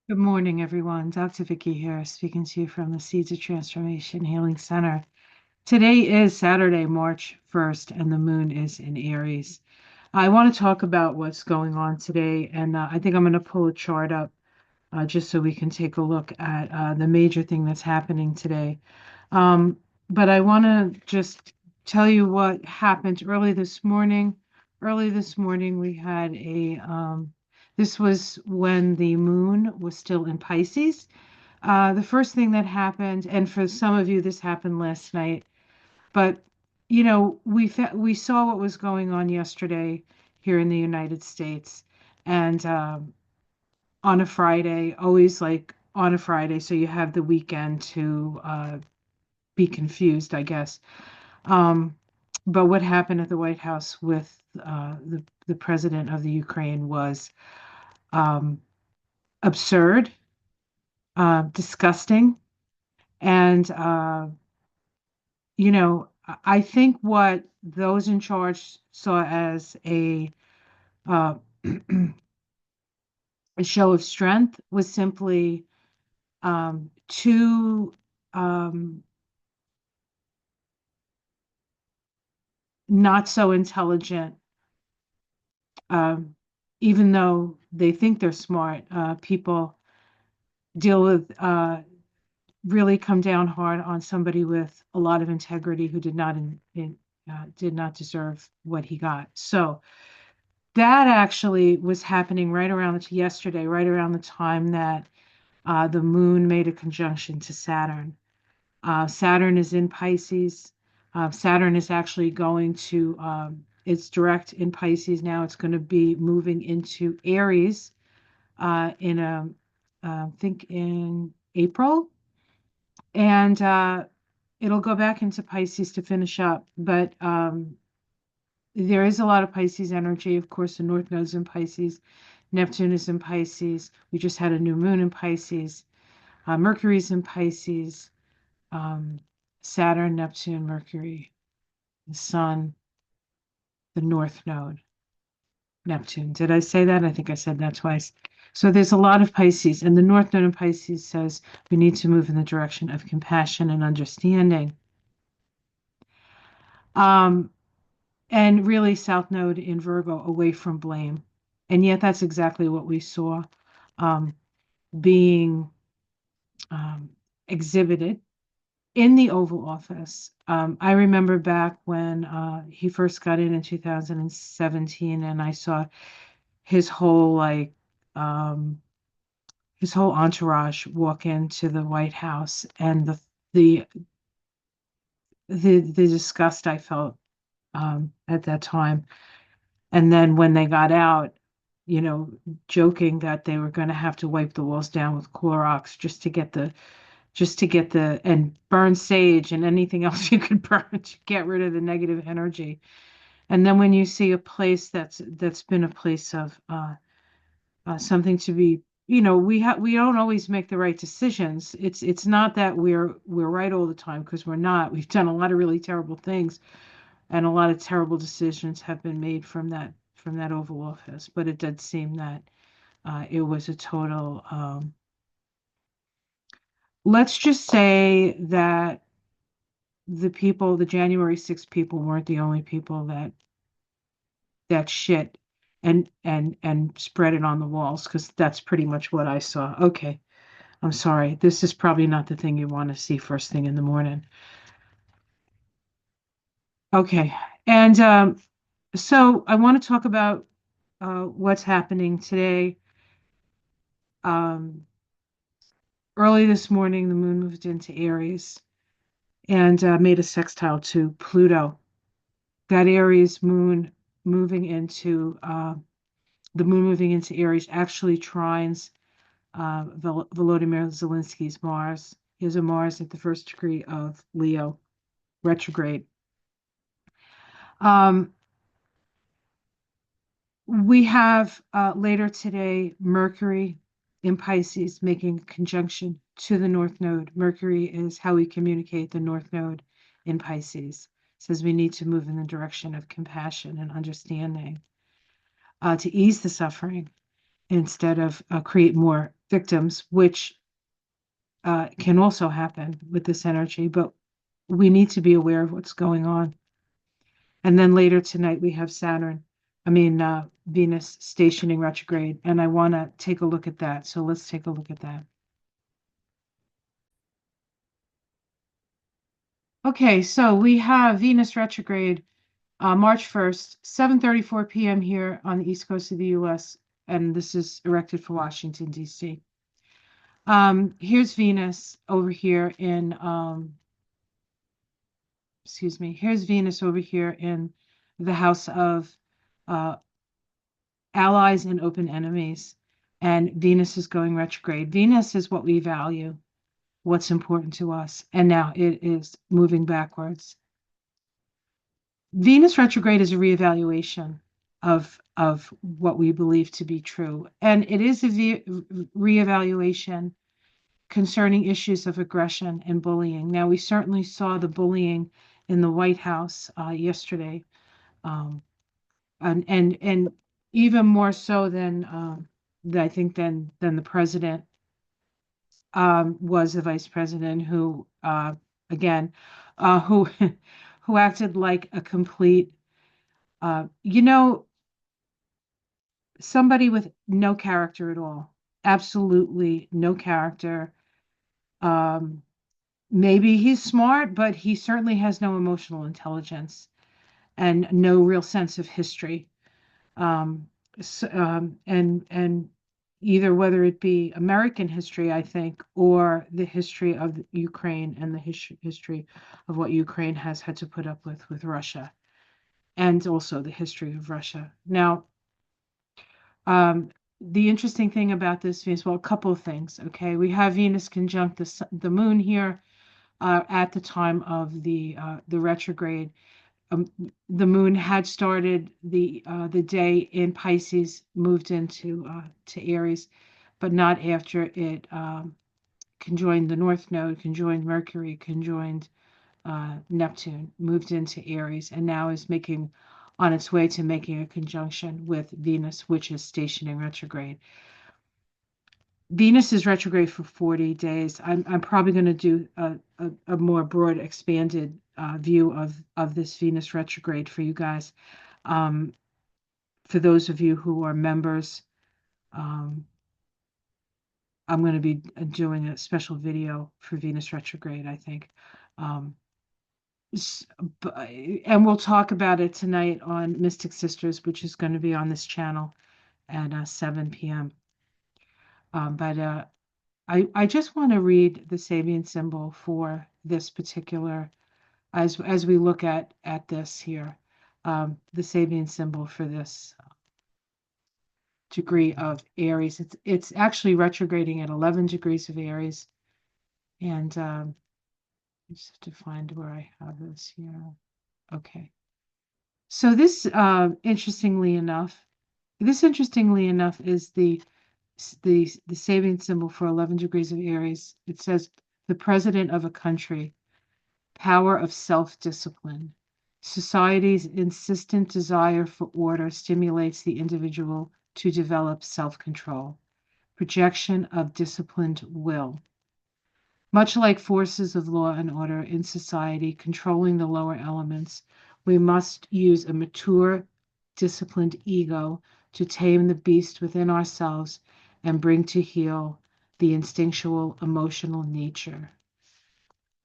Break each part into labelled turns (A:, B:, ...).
A: Good morning, everyone. Dr. Vicky here, speaking to you from the Seeds of Transformation Healing Center. Today is Saturday, March 1st, and the moon is in Aries. I want to talk about what's going on today, and I think I'm going to pull a chart up just so we can take a look at the major thing that's happening today. Um, but I want to just tell you what happened early this morning. Early this morning, we had this was when the moon was still in Pisces. The first thing that happened, and for some of you, this happened last night, but we saw what was going on yesterday here in the United States, and on a Friday, always like on a Friday, so you have the weekend to be confused, I guess. Um, but what happened at the White House with the president of the Ukraine was um, absurd, disgusting, and I think what those in charge saw as uh, a show of strength was simply too um, not so intelligent, um, even though they think they're smart. People deal with really come down hard on somebody with a lot of integrity who did not deserve what he got. So that actually was happening right around yesterday, right around the time that the moon made a conjunction to Saturn. Saturn is in Pisces. Saturn is actually going to, it's direct in Pisces now. It's going to be moving into Aries I think in April. And it'll go back into Pisces to finish up. But there is a lot of Pisces energy. Of course, the North Node's in Pisces. Neptune is in Pisces. We just had a new moon in Pisces. Mercury's in Pisces. Um, Saturn, Neptune, Mercury, the Sun, the North Node, Neptune. Did I say that? I think I said that twice. So there's a lot of Pisces, and the North Node in Pisces says we need to move in the direction of compassion and understanding. Um, and really, South Node in Virgo away from blame. And yet, that's exactly what we saw um, being um, exhibited in the Oval Office. I remember back when he first got in 2017, and I saw his whole um, his whole entourage walk into the White House, and the the disgust I felt at that time. And then when they got out, you know, joking that they were going to have to wipe the walls down with Clorox just to get the and burn sage and anything else you could burn to get rid of the negative energy. And then when you see a place that's been a place of something to be, we don't always make the right decisions. It's not that we're right all the time, because we're not. We've done a lot of really terrible things, and a lot of terrible decisions have been made from that Oval Office. But it did seem that it was a total. Let's just say that the January 6th people weren't the only people that shit and spread it on the walls, because that's pretty much what I saw. Okay, I'm sorry. This is probably not the thing you want to see first thing in the morning. Okay, and so I want to talk about what's happening today. Um, Early this morning, the moon moved into Aries and made a sextile to Pluto. That Aries moon moving into the moon moving into Aries actually trines Volodymyr Zelensky's Mars. He has a Mars at the first degree of Leo, retrograde. Um, we have later today Mercury in Pisces making a conjunction to the North Node. Mercury is how we communicate, the North Node in Pisces. It says we need to move in the direction of compassion and understanding to ease the suffering instead of create more victims, which can also happen with this energy, but we need to be aware of what's going on. And then later tonight, we have Venus stationing retrograde, and I want to take a look at that. So let's take a look at that. Okay, so we have Venus retrograde March 1st, 7:34 p.m. here on the East Coast of the US, and this is erected for Washington, D.C. Here's Venus over here in, here's Venus over here in the house of uh, allies and open enemies, and Venus is going retrograde. Venus is what we value, what's important to us, and now it is moving backwards. Venus retrograde is a reevaluation of what we believe to be true, and it is a reevaluation concerning issues of aggression and bullying. Now, we certainly saw the bullying in the White House yesterday, um, and even more so than I think than the president was the vice president who again who who acted like a complete you know, somebody with no character at all, absolutely no character. Um, Maybe he's smart, but he certainly has no emotional intelligence and no real sense of history. Um, and either whether it be American history, I think, or the history of Ukraine and the history of what Ukraine has had to put up with Russia, and also the history of Russia. Now, the interesting thing about this Venus, well, a couple of things. Okay, we have Venus conjunct the moon here at the time of the retrograde. The moon had started the day in Pisces, moved into to Aries, but not after it conjoined the North Node, conjoined Mercury, conjoined Neptune, moved into Aries, and now is making on its way to making a conjunction with Venus, which is stationing retrograde. Venus is retrograde for 40 days. I'm probably going to do a more broad, expanded view of this Venus retrograde for you guys. For those of you who are members, um, I'm going to be doing a special video for Venus retrograde, I think. Um, and we'll talk about it tonight on Mystic Sisters, which is going to be on this channel at 7 p.m. But I just want to read the Sabian symbol for this particular, as we look at this here, the Sabian symbol for this degree of Aries. It's actually retrograding at 11 degrees of Aries, and just have to find where I have this here. Okay, so this interestingly enough is the Sabian symbol for 11 degrees of Aries. It says the president of a country, power of self-discipline. Society's insistent desire for order stimulates the individual to develop self-control, projection of disciplined will. Much like forces of law and order in society controlling the lower elements, we must use a mature, disciplined ego to tame the beast within ourselves and bring to heel the instinctual emotional nature.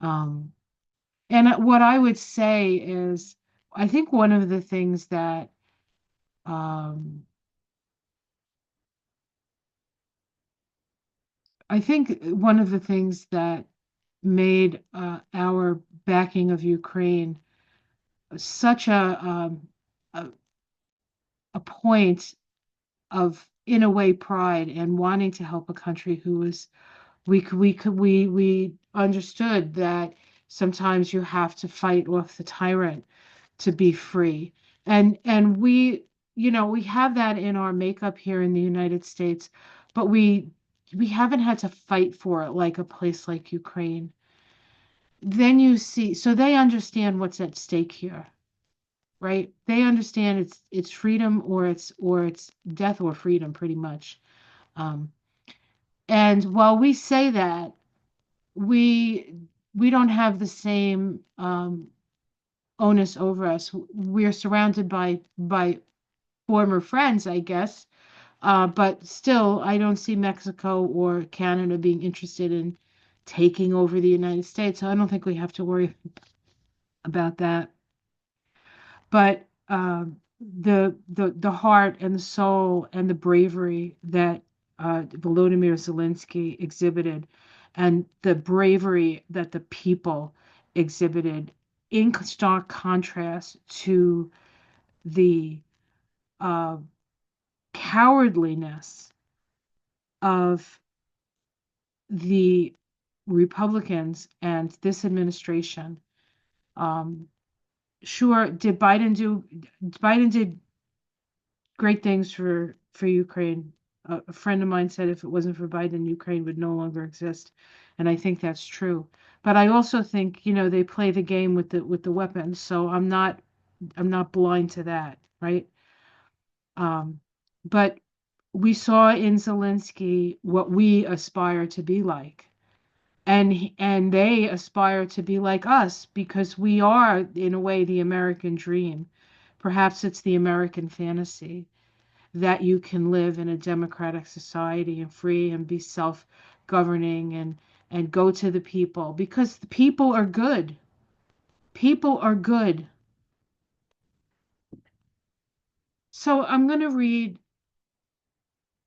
A: And what I would say is, I think one of the things that made our backing of Ukraine such a, a point of, in a way, pride and wanting to help a country who was we understood that sometimes you have to fight off the tyrant to be free, and we have that in our makeup here in the United States, but we haven't had to fight for it like a place like Ukraine. Then you see, so they understand what's at stake here, right? They understand it's freedom or it's death or freedom, pretty much. Um, And while we say that, we we don't have the same onus over us. We're surrounded by former friends, I guess. But still, I don't see Mexico or Canada being interested in taking over the United States. So I don't think we have to worry about that. But the heart and the soul and the bravery that Volodymyr Zelensky exhibited, and the bravery that the people exhibited, in stark contrast to the uh, cowardliness of the Republicans and this administration. Um, sure, Biden did great things for Ukraine. A friend of mine said if it wasn't for Biden, Ukraine would no longer exist, and I think that's true. But I also think, they play the game with the weapons, so I'm not blind to that, right? Um, but we saw in Zelensky what we aspire to be like. And they aspire to be like us because we are, in a way, the American dream. Perhaps it's the American fantasy that you can live in a democratic society and free and be self-governing and go to the people because the people are good. People are good. So I'm going to read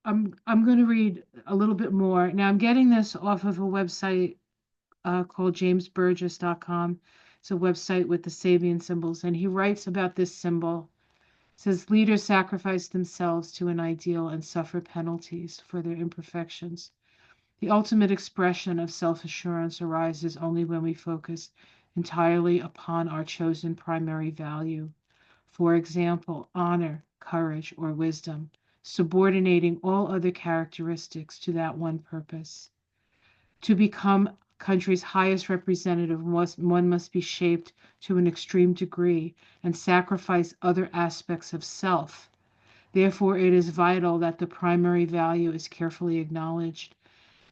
A: a little bit more. Now I'm getting this off of a website called jamesburgess.com. It's a website with the Sabian symbols, and he writes about this symbol. It says leaders sacrifice themselves to an ideal and suffer penalties for their imperfections. The ultimate expression of self-assurance arises only when we focus entirely upon our chosen primary value. For example, honor, courage, or wisdom, subordinating all other characteristics to that one purpose. To become a country's highest representative, one must be shaped to an extreme degree and sacrifice other aspects of self. Therefore, it is vital that the primary value is carefully acknowledged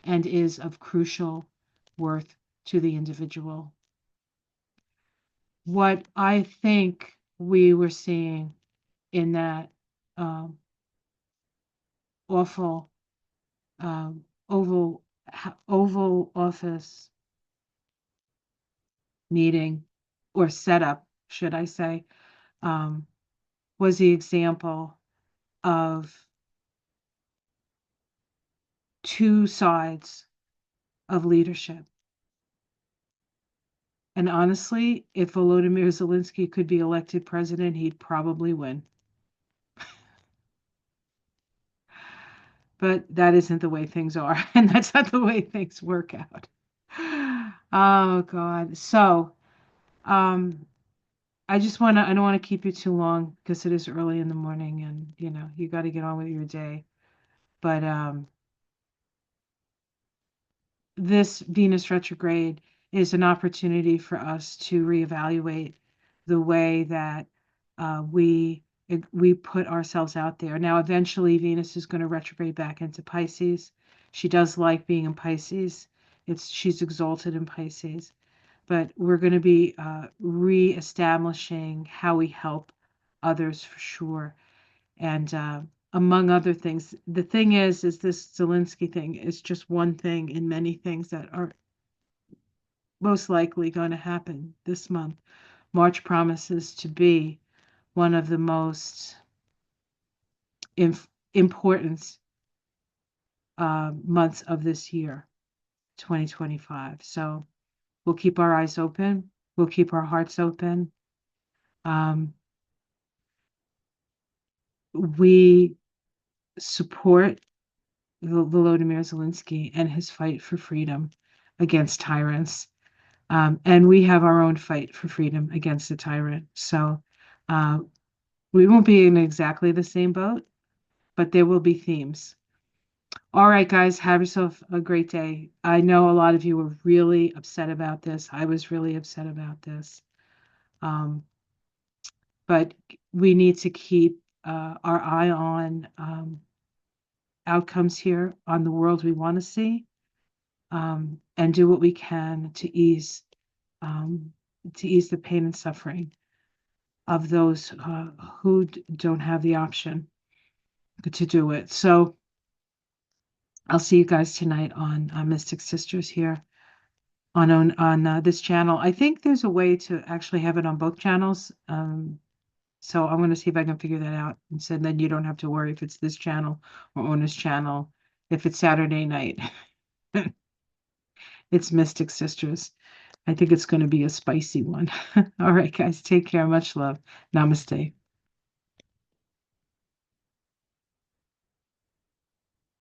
A: and is of crucial worth to the individual. What I think we were seeing in that um, awful um, Oval Oval Office meeting or setup, should I say, um, was the example of two sides of leadership. And honestly, if Volodymyr Zelensky could be elected president, he'd probably win. But that isn't the way things are, and that's not the way things work out. Oh God. So, um, I don't want to keep you too long because it is early in the morning and you got to get on with your day. But this Venus retrograde is an opportunity for us to reevaluate the way that we put ourselves out there. Now, eventually, Venus is going to retrograde back into Pisces. She does like being in Pisces. She's exalted in Pisces, but we're going to be reestablishing how we help others for sure. And among other things, the thing is this Zelensky thing is just one thing in many things that are most likely going to happen this month. March promises to be one of the most important months of this year, 2025. So we'll keep our eyes open. We'll keep our hearts open. Um, we support Volodymyr Zelensky and his fight for freedom against tyrants. And we have our own fight for freedom against the tyrant. So uh, we won't be in exactly the same boat, but there will be themes. All right, guys, have yourself a great day. I know a lot of you were really upset about this. I was really upset about this. Um, but we need to keep our eye on outcomes here on the world we want to see, and do what we can um, to ease the pain and suffering of those who don't have the option to do it. So I'll see you guys tonight on Mystic Sisters here on this channel. I think there's a way to actually have it on both channels. So I'm going to see if I can figure that out. And so then you don't have to worry if it's this channel or Ona's channel. If it's Saturday night, it's Mystic Sisters. I think it's going to be a spicy one. All right, guys, take care. Much love. Namaste.